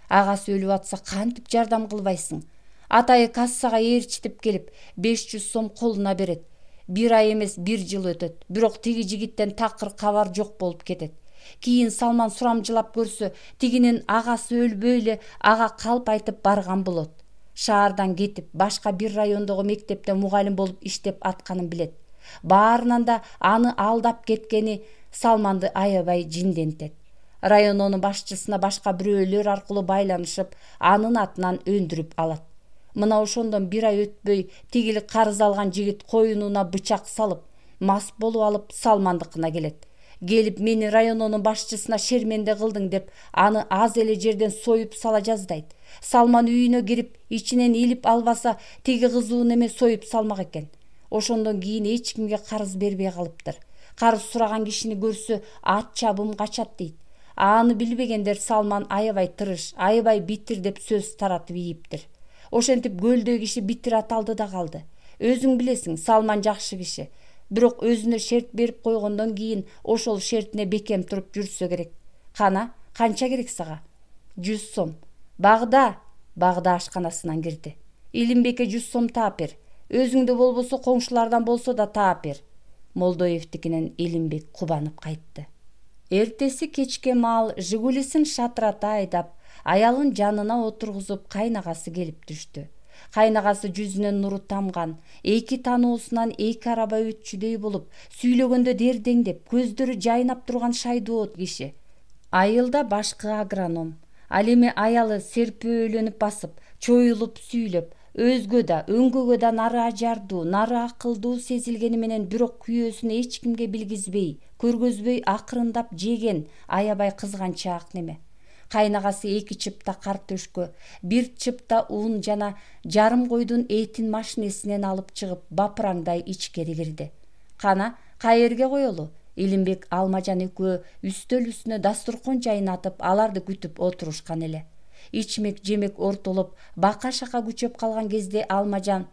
Агасы өлүп атса кантип жардам кылбайсың? Атайы кассага ээрчитип келип 500 сом колуна берет. 1 ай эмес 1 жыл өтөт. Бирок тиги жигиттен такыр кабар жок болуп кетет. Кийин Салман сурамжылап көрсө, тигинин агасы өлбөй эле ага калп айтып барган болот. Шаардан кетип, башка бир райондогу мектепте мугалим болуп иштеп атканын билет. Баарынан да аны алдап кеткени Салманды аябай жиндентет. Районунун башчысына башка бирөөлөр аркылуу байланышып, анын атынан өндүрүп алат. Мына ошондон 1 ай өтпөй тигили карыз алган жигит коюнуна бычак салып, мас болуп алып Салмандыкына келет. Келип мени районунун башчысына шерменде кылдың деп аны аз эле жерден союп сала жаздайт. Салман үйүнө кирип, ичинен илип албаса, тиги кызуу неме союп салмак экен. Ошондон кийин эч кимге карыз бербей калыптыр. Карыз сураган кишини көрсө ат чабым качат дейт. Аны билбегендер Салман аябай тырыш, аябай битир деп сөз таратып ийиптир. Ошентип көлдөй киши битир аталды да калды. Өзүң билесиң, Салман жакшы киши. Бирок өзүнө шерт берип койгондон кийин ошол шертине бекем туруп жүрсө керек. Кана, канча керек сага? 100 сом. Багда ашканасынан кирди. Илимбекке 100 сом таап бер. Өзүңдө болбосо коңшулардан болсо да таап бер. Молдоевдикинен Илимбек кубанып кайтты. Эртеси кечке маал Жигулисин шатырата айдап, аялын жанына отургузуп кайнагасы келип түштү. Кайнагасы жүзүнөн нуру тамган, эки таноосунан эки араба өтчүдөй болуп, сүйлөгөндө дердеңдеп, көздөрү жайнап турган шайдоот киши. Айылда башкы агроном. Ал эми аялы серпөөлөнүп басып, чоюлуп сүйлөп, өзгө да өңгөгө да нары ажардуу, нары акылдуу сезилгени менен бирок күйөөсүн эч кимге билгизбей, көргөзбөй акырындап жеген аябай кызганчаак неме. Кайнагасы 2 чыпта картөшкө, 1 чыпта ун жана жарым койдун этин машинесинен алып чыгып, бапыраңдай ичкери кирди. Кана, каерге коелу? Илимбек Алмажан экөө үстөл үстүнө дастуркон жайнатып, аларды күтүп отурушкан эле. Ичмек жемек ортолоп, бака-шака күчөп калган кезде Алмажан: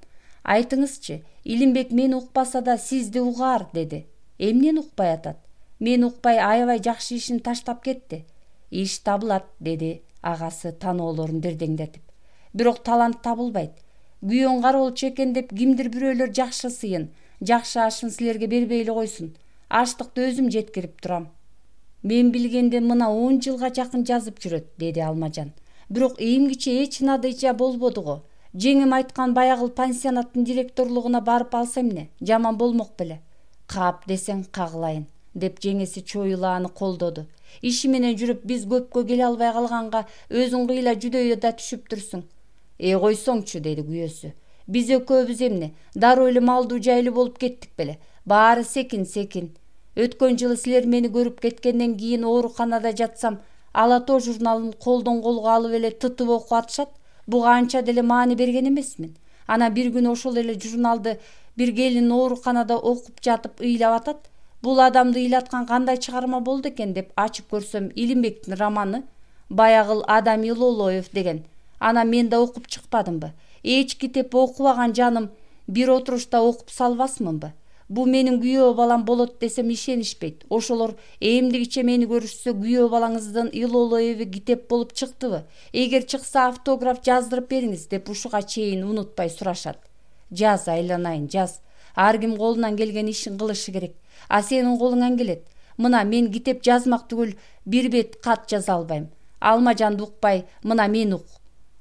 "Айтыңызчы, Илимбек мени укпаса да сизди угар" деди. "Эмнени укпай атат?" "Мени укпай аябай жакшы ишин таштап кетти." "Иш табылат" деди агасы таноолорун дердеңдетип. "Бирок талант табылбайт. Күйөөң кара болчу экен деп кимдир бирөөлөр жакшы сыйын, жакшы ашын силерге бербей эле койсун. Аштыкты өзүм жеткирип турам. Мен билгенде мына 10 жылга жакын жазып жүрөт" деди Алмажан. "Бирок эмгиче эч надыйча болбоду го. Жеңим айткан баягыл пансионаттын директорлугуна барып алсам эмне? Жаман болмок беле." "Кап десең кагылайын" деп жеңеси чоюла аны колдоду. "Иши менен жүрүп биз көпкө келе албай калганга өзүң кыйла жүдөйө да түшүптүрсүң." Койсоңчу" деди күйөөсү. "Биз экөөбүз эмне, дароо эле малдуу жайлуу болуп кеттик беле? Баары секин. Өткөн жылы силер мени көрүп кеткенден кийин ооруканада жатсам, Ала тоо журналын колдон колго алып эле тытып окуп атышат. Буга анча деле маани берген эмесмин. Ана бир күнү ошол эле журналды бир келин ооруканада окуп жатып ыйлап атат. Бул адамды ыйлаткан кандай чыгарма болду экен деп ачып көрсөм, Илимбектин романы "Баягыл Адам Илолоев" деген. Ана мен да окуп чыкпадымбы? Эч китеп окубаган жаным бир отурушта окуп салбасмынбы? Бу менин күйөө балам болот десем ишенишпейт. Ошолор эмдигиче мени көрүшсө, күйөө балаңыздын Илолоеви китеп болуп чыктыбы? Эгер чыкса автограф жаздырып бериңиз деп ушуга чейин унутпай сурашат. Жаз, айланайын, жаз. Ар ким колунан келген ишин кылышы керек. А сенин колуңан келет. Мына мен китеп жазмак түгүл бир бет кат жаза албайм. Алмажанды укпай, мына мен ук.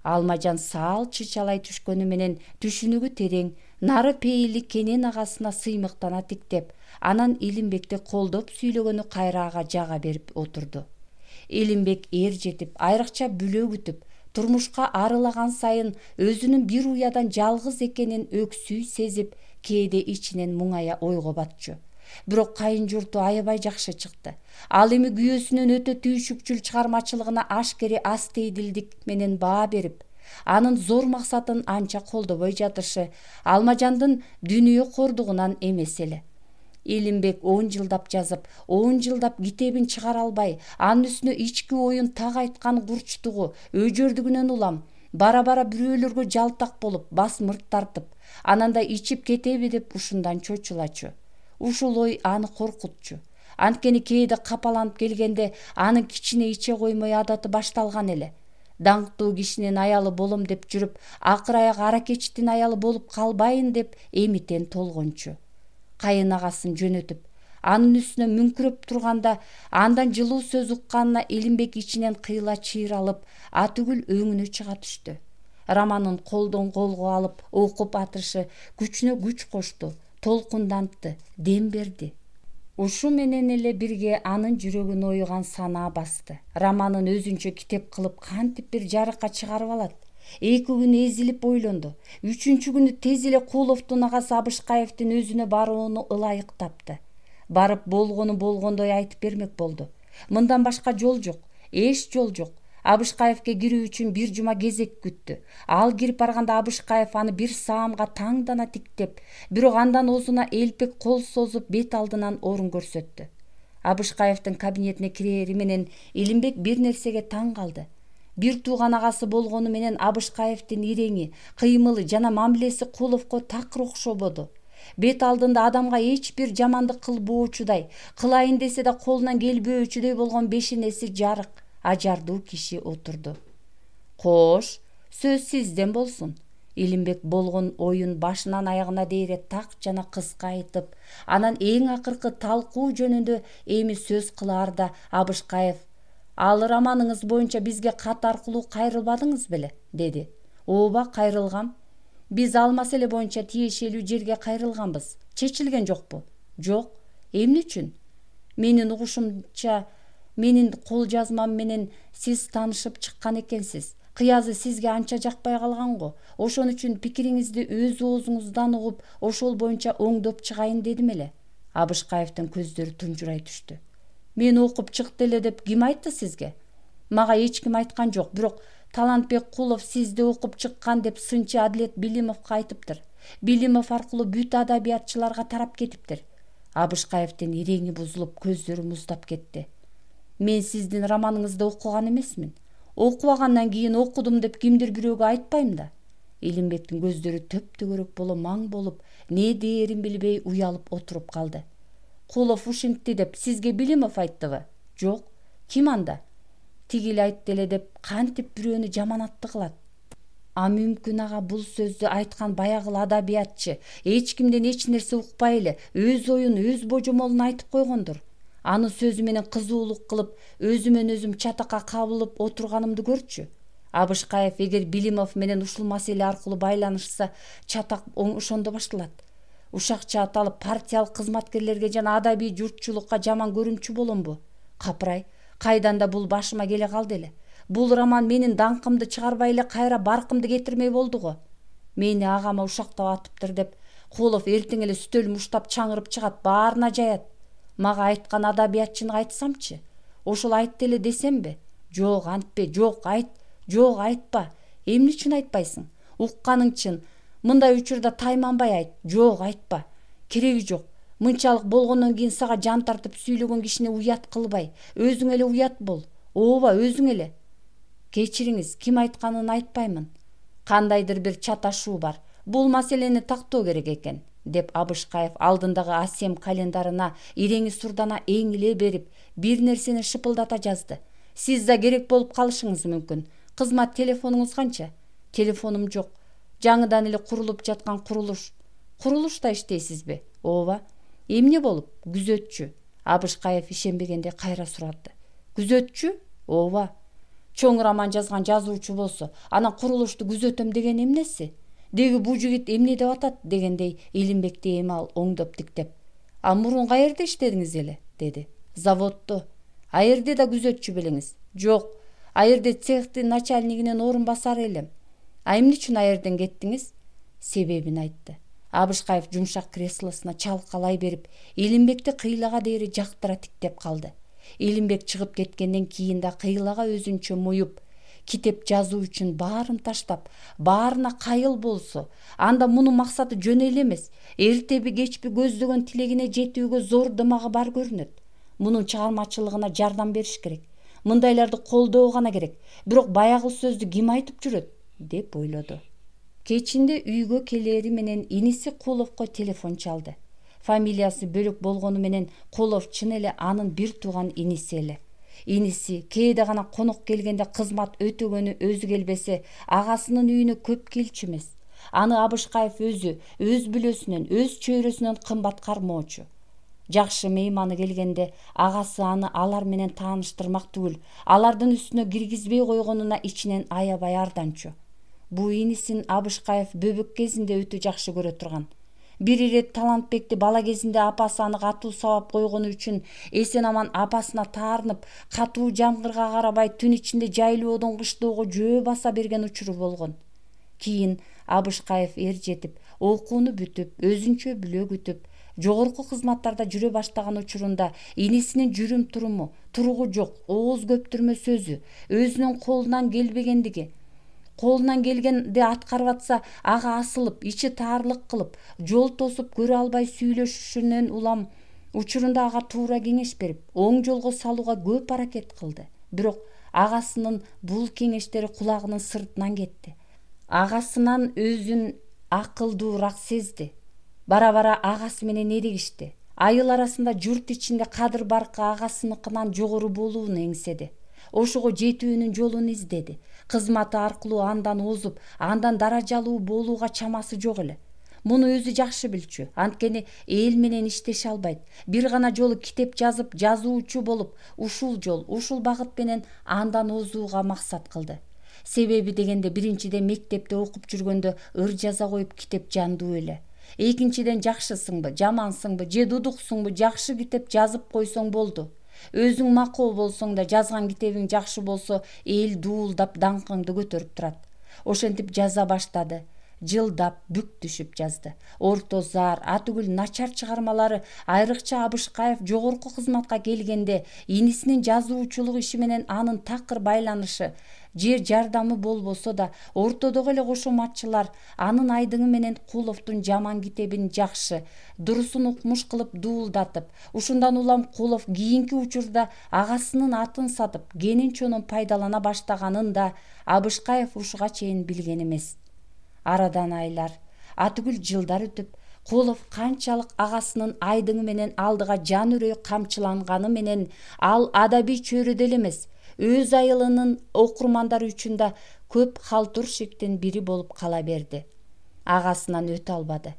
Алмажан саал чычалай түшкөнү менен түшүнүгү терең, нары пейили Кенен агасына сыймыктана тиктеп, анан Илимбекти колдоп сүйлөгөнү кайраага жага берип отурду. Илимбек эр жетип, айрыкча бүлө күтүп, турмушка арылаган сайын өзүнүн бир уядан жалгыз экенин өксүй сезип, кээде ичинен муңая ойго батчу. Бирок кайын журту аябай жакшы чыкты. Ал эми күйөөсүнүн өтө түйшүкчүл чыгармачылыгына ашкери астейдилдик менен баа берип, анын зор максатын анча колдобой жатышы Алмажандын дүнүйө кордугунан эмес эле. Илимбек 10 жылдап жазып, 10 жылдап китебин чыгара албай, анын үстүнө ички оюн так айткан курчтугу, өжөрдүгүнөн улам, бара-бара бирөөлөргө жалтак болуп, басмырт тартып, анан да ичип кетеби деп ушундан чочулачу. Ушул ой аны коркутчу. Анткени кээде капаланып келгенде анын кичине иче коймой адаты башталган эле. Даңктуу кишинин аялы болом деп жүрүп, акыр аяк аракечтин аялы болуп калбайын деп эмитен толгончу. Кайын агасын жөнөтүп, анын үстүнө мүңкүрөп турганда, андан жылуу сөз укканына Илимбек ичинен кыйла чыйралып, атүгүл өңүнө чыга түштү. Романын колдон колго алып окуп атышы күчүнө күч кошту, толкундантты, дем берди. Ушу менен эле бирге анын жүрөгүн ойган санаа басты. Романын өзүнчө китеп кылып кантип бир жарыкка чыгарып алат? 2 күн эзилип ойлонду. 3-чү күнү тез эле Куловдун агасы Абышкаевдин өзүнө барууну ылайык тапты. Барып болгону болгондой айтып бермек болду. Мындан башка жол жок, эч жол жок. Абышкаевке кирүү үчүн бир жума кезек күттү. Ал кирип барганда Абышкаев аны бир саамга таңдана тиктеп, бирок андан озуна элпек кол созуп бет алдынан орун көрсөттү. Абышкаевдин кабинетине кирери менен Илимбек бир нерсеге таң калды. Бир тууган агасы болгону менен Абышкаевдин иреңи, кыймылы жана мамилеси Куловго такыр окшободу. Бет алдында адамга эч бир жамандык кылбоочудай, кылайын десе да колунан келбөөчүдөй болгон бешенеси жарык, ажардуу киши отурду. Кош, сөз сизден болсун. Илимбек болгон оюн башынан аягына дейре так жана кыска айтып, анан эң акыркы талкуу жөнүндө эми сөз кылаарда Абышкаев: "Ал романыңыз боюнча бизге кат аркылуу кайрылбадыңыз беле?" деди. "Ооба, кайрылгам. Биз ал маселе боюнча тиешелүү жерге кайрылганбыз. Чечилген жокпу?" "Жок. Эмне үчүн?" "Менин угушумча, менин кол жазмам менен сиз таанышып чыккан экенсиз. Кыязы сизге анча жакпай калган го. Ошон үчүн пикириңизди өз оозуңуздан угуп, ошол боюнча оңдоп чыгайын дедим эле." Абышкаевдин көздөрү тунжурай түштү. "Мен окуп чыкты эле деп ким айтты сизге?" "Мага эч ким айткан жок, бирок Талантбек Кулов сизди окуп чыккан деп сынчы Адилет Билимовго айтыптыр. Билимов аркылуу бүт адабиятчыларга тарап кетиптир." Абышкаевдин иреңи бузулуп, көздөрү муздап кетти. "Мен сиздин романыңызды окуган эмесмин. Окубагандан кийин окудум деп кимдир бирөөгө айтпайм да." Илимбектин көздөрү төп-төгөрөк боло маң болуп, не дээрин билбей уялып отуруп калды. "Кулов ушинтти деп сизге Билимов айттыбы?" "Жок. Ким анда?" "Тигил айтты эле" деп кантип бирөөнү жаманатты кылат? "А мүмкүн ага бул сөздү айткан баягы адабиятчы эч кимден эч нерсе укпай эле өз оюн, өз божомолун айтып койгондур. Аны сөзү менен кызуулук кылып, өзүмөн өзүм чатакка кабылып отурганымды көрчү." Абышкаев эгер Билимов менен ушул маселе аркылуу байланышса, чатак ошондо башталат. Ушакча аталып партиялык кызматкерлерге жана адабий журтчулукка жаман көрүнчү боломбу? Капырай, кайдан да бул башыма келе калды эле. Бул роман менин даңкымды чыгарбай эле кайра баркымды кетирмей болду го. Мени агама ушактап атыптыр деп Кулов эртең эле стөл муштап чаңырып чыгат, баарына жаят. Мага айткан адабиятчыны айтсамчы? Ошол айтты эле десемби? Жок, антпе, жок, айт, жок, айтпа. Эмне үчүн айтпайсың? Укканың чын. Мындай учурда тайманбай айт. Жок, айтпа. Кереги жок. Мынчалык болгондон кийин сага жан тартып сүйлөгөн кишине уят кылбай, өзүң эле уят бол. Ооба, өзүң эле. Кечириңиз, ким айтканын айтпаймын. Кандайдыр бир чаташуу бар. Бул маселени тактоо керек экен, деп Абышкаев алдындагы асем календарына ирең сурдана эңиле берип, бир нерсени шыпылдата жазды. "Сиз да керек болуп калышыңыз мүмкүн. Кызмат телефонуңуз канча?" "Телефонум жок. Жаңыдан эле курулуп жаткан курулушта иштейсизби? Ооба. Эмне болуп? Күзөтчү. Абышкаев ишенбегендей кайра сурады. Күзөтчү? Ооба. Чоң роман жазган жазуучу болсо, анан курулушту күзөтөм деген эмнеси? Деги бул жигит эмне деп атат дегендей Илимбекти эми ал оңдоп тиктеп. А мурун каерде иштедиңиз эле? Деди. Заводдо. Аерде да күзөтчү белеңиз? Жок. Аерде цехтин начальнигинин орун басары элем. А эмне үчүн аерден кеттиңиз? Себебин айтты. Абышкаев жумшак креслосуна чалкалай берип, Илимбекти кыйлага дейри жактыра тиктеп калды. Илимбек чыгып кеткенден кийин да кыйлага өзүнчө муюп, китеп жазуу үчүн баарын таштап, баарына кайыл болсо, анда мунун максаты жөн эле эмес, эртеби кечпи көздөгөн тилегине жетүүгө зор дымагы бар көрүнөт. Мунун чыгармачылыгына жардам бериш керек. Мындайларды колдоо гана керек. Бирок баягы сөздү ким айтып жүрөт, деп ойлоду. Кечинде үйгө келери менен иниси Куловго телефон чалды. Фамилиясы бөлөк болгону менен Кулов чын эле анын бир тууган иниси эле. Иниси кээде гана конок келгенде кызмат өтөгөнү өзү келбесе, агасынын үйүнө көп келчү эмес. Аны Абышкаев өзү, өз бүлөсүнөн, өз чөйрөсүнөн кымбат кармоочу. Жакшы мейманы келгенде агасы аны алар менен тааныштырмак түгүл, алардын үстүнө киргизбей койгонуна ичинен аябай арданчу. Бул инисин Абышкаев бөбөк кезинде өтө жакшы көрө турган. Бир ирет Талантбекти бала кезинде апасы аны катуу сабап койгону үчүн эсен аман апасына таарынып, катуу жамгырга карабай түн ичинде жайлоодон кыштоого жөө баса берген учуру болгон. Кийин Абышкаев жетип, окууну бүтүп, өзүнчө бүлө күтүп, жогорку кызматтарда жүрө баштаган учурунда инисинин жүрүм туруму, туругу жок, ооз көптүрмө сөзү, өзүнүн колунан келгенди аткарып атса, ага асылып, ичи таарлык кылып, жол тосуп көрө албай сүйлөшүшүнөн улам учурунда ага туура кеңеш берип, оң жолго салууга көп аракет кылды. Бирок агасынын бул кеңештери кулагынын сыртынан кетти. Агасынан өзүн акылдуураак сезди. Бара-бара агасы менен эригишти. Айыл арасында журт ичинде кадыр баркы агасыныкынан жогору болууну эңседи. Ошого жетүүнүн жолун издеди. Кызматы аркылуу андан озуп, андан даражалуу болууга чамасы жок эле. Муну өзү жакшы билчү. Анткени эл менен иштеше албайт. Бир гана жолу китеп жазып, жазуучу болуп, ушул жол, ушул багыт менен андан озууга максат кылды. Себеби дегенде биринчиден мектепте окуп жүргөндө ыр жаза коюп китеп жандуу эле. Экинчиден жакшысыңбы, жамансыңбы, же дудуксуңбу, жакшы китеп жазып койсоң болду. Өзүң макул болсоң да жазган китебиң жакшы болсо, эл дуулдап даңкыңды көтөрүп турат. Ошентип жаза баштады. Жылдап, бүк түшүп жазды. Орто Зар, атүгүл начар чыгармалары, айрыкча Абышкаев жогорку кызматка келгенде инисинин жазуучулук иши менен анын такыр байланышы, жер жардамы болбосо да, ортодогу эле кошоматчылар анын айдыңы менен Куловдун жаман китебин жакшы, дурусун укмуш кылып дуулдатып, ушундан улам Кулов кийинки учурда агасынын атын сатып, кенин чонун пайдалана баштаганын да Абышкаев ушуга чейин билген эмес. Арадан айлар, атүгүл жылдар өтүп, Кулов канчалык агасынын айдыңы менен алдыга жан үрөй камчыланганы менен ал адабий чөйрөдө эле эмес, өз айылынын окурмандары үчүн да көп халтуршиктин бири болуп кала берди. Агасынан өтө албады.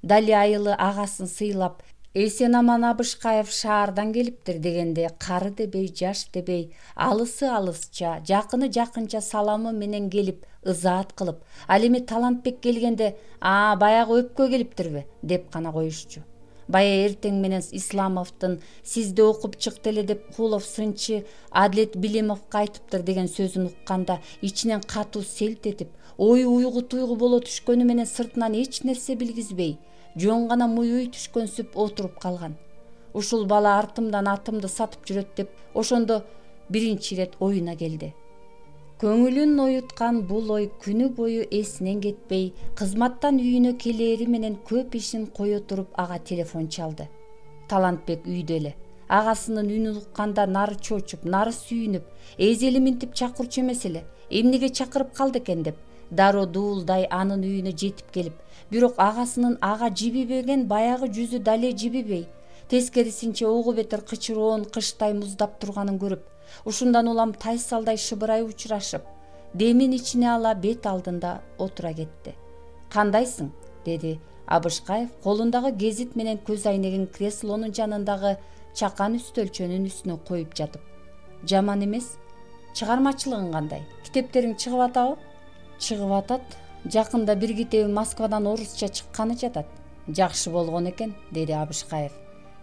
Дали айылы агасын сыйлап, эсен аман Абышкаев шаардан келиптир дегенде, кары дебей, жаш дебей, алысы алысча, жакыны жакынча саламы менен келип, ызаат кылып, ал эми Талантбек келгенде, баягы өпкө келиптирби, деп гана коюшчу. Бая эртең менен Исламовдун сизди окуп чыкты эле деп Кулов сынчы Адлет Билимовго айтыптыр деген сөзүн укканда ичинен катуу селт этип, ою уйгу-туйгу боло түшкөнү менен сыртынан эч нерсе билгизбей, жөн гана муюй түшкөнсүп отуруп калган. Ушул бала артымдан атымды сатып жүрөт деп ошондо биринчи ирет оюна келди. Көңүлүн оюткан бул ой күнү бою эсинен кетпей, кызматтан үйүнө келери менен көп ишин кое туруп ага телефон чалды. Талантбек үйдө эле. Агасынын үнүн укканда нары чочуп, нары сүйүнүп, эзели минтип чакырчу эмес эле. Эмнеге чакырып калды экен деп, дароо дуулдай анын үйүнө жетип келип, бирок агасынын ага жибибеген баягы жүзү дале жибибей, тескерисинче ого бетер кычыроон кыштай муздап турганын көрүп, ушундан улам тайсалдай шыбырай учурашып, демин ичине ала бет алдында отура кетти. кандайсың? Деди Абышкаев колундагы гезит менен көз айнегин креслонун жанындагы чакан үстөлчөнүн үстүнө коюп жатып. Жаман эмес. Чыгармачылыгың кандай? Китептериң чыгып атабы? Чыгып атат. Жакында бир китеби Москвадан орусча чыкканы жатат. Жакшы болгон экен, деди Абышкаев.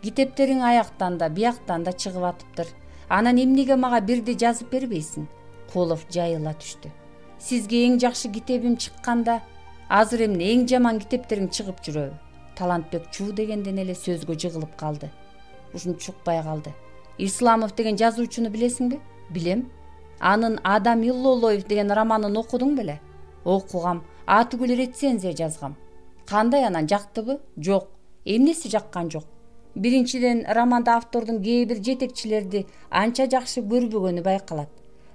Китептериң аяктан да, бияктан да чыгып атыптыр. Анан эмнеге мага бирди жазып бербейсиң? Кулов жайыла түштү. Сизге эң жакшы китебим чыкканда, азыр эмне эң жаман китептериң чыгып жүрөбү? Талантбек чуу дегенден эле сөзгө жыгылып калды. Ушинтип укпай калды. Исламов деген жазуучуну билесиңби? Билем. Анын Адам Иллолоев деген романын окудуң беле? Окугам. Атүгүл рецензия жазгам. Кандай анан, жактыбы? Жок. Эмнеси жаккан жок? Биринчиден, романда автордун кээ бир жетекчилерди анча жакшы көрбөгөнү байкалат.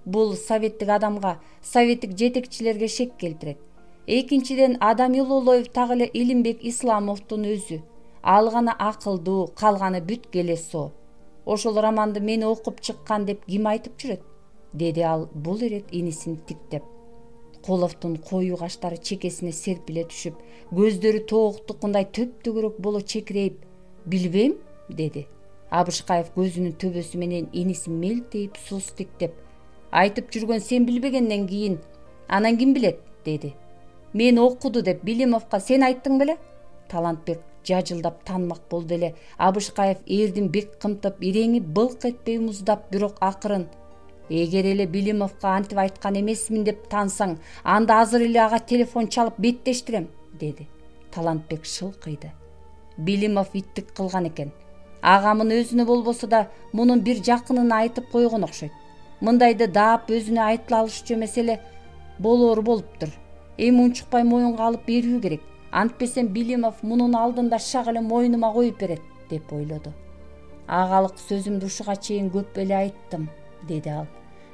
Бул советтик адамга, советтик жетекчилерге шек келтирет. Экинчиден, Адам Иллолоев так эле Илимбек Исламовдун өзү. Ал гана акылдуу, калганы бүт келесо. Ошол романды мени окуп чыккан деп ким айтып жүрөт? Деди ал бул ирет инисин тиктеп. Коловдун коюу каштары чекесине серпиле түшүп, көздөрү тооктукундай төп-төгөрөк боло чекирейип, билбейм, деди. Абышкаев көзүнүн төбөсү менен инисин мелтейип сус тиктеп, айтып жүргөн сен билбегенден кийин анан ким билет, деди. Мен окуду деп Билимовго сен айттың беле? Талантбек жажылдап таанмак болду эле. Абышкаев эрдин бек кымтып, иреңи былк этпей муздап, бирок акырын: эгер эле Билимовго антип айткан эмесмин деп таансаң, анда азыр эле ага телефон чалып беттештирем, деди. Талантбек шылкыйды. Билимов иттик кылган экен. Агамын өзүнө болбосо да мунун бир жакынына айтып койгон окшойт. Мындайды даап өзүнө айтыла алышчу эмес эле болоор болуптур. Эми унчукпай моюнга алып берүү керек. Антпесем Билимов мунун алдында шак эле мойнума коюп берет, деп ойлоду. Агалык сөзүмдү ушуга чейин көп эле айттым, деди ал.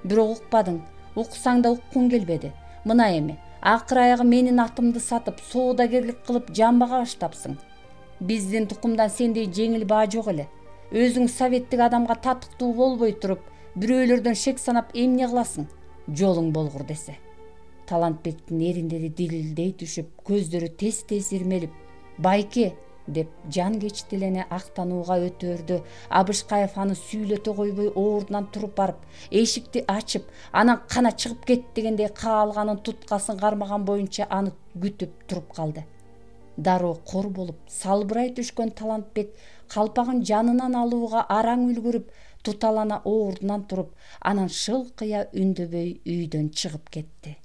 Бирок укпадың. Уксаң да уккуң келбеди. Мына эми акыр аягы менин атымды сатып, соодагерлик кылып жамбага баштапсың. Биздин тукумдан сендей жеңил баа жок эле. Өзүң советтик адамга татыктуу болбой туруп, бирөөлөрдөн шек санап эмне кыласың? Жолуң болгур десе. Талантбектин эриндери дилилдей түшүп, көздөрү тез-тез ирмелип, байке, деп жан кечтилене актанууга өтөөрдү. Абышкаев аны сүйлөтө койбой ордунан туруп барып, эшикти ачып, анан кана чыгып кет дегендей каалганын туткасын кармаган боюнча аны күтүп туруп калды. Дароо кор болуп, салбырай түшкөн Талантбек калпагын жанынан алууга араң үлгүрүп, туталана ордунан туруп, анан шылкыя үндөбөй үйдөн чыгып кетти.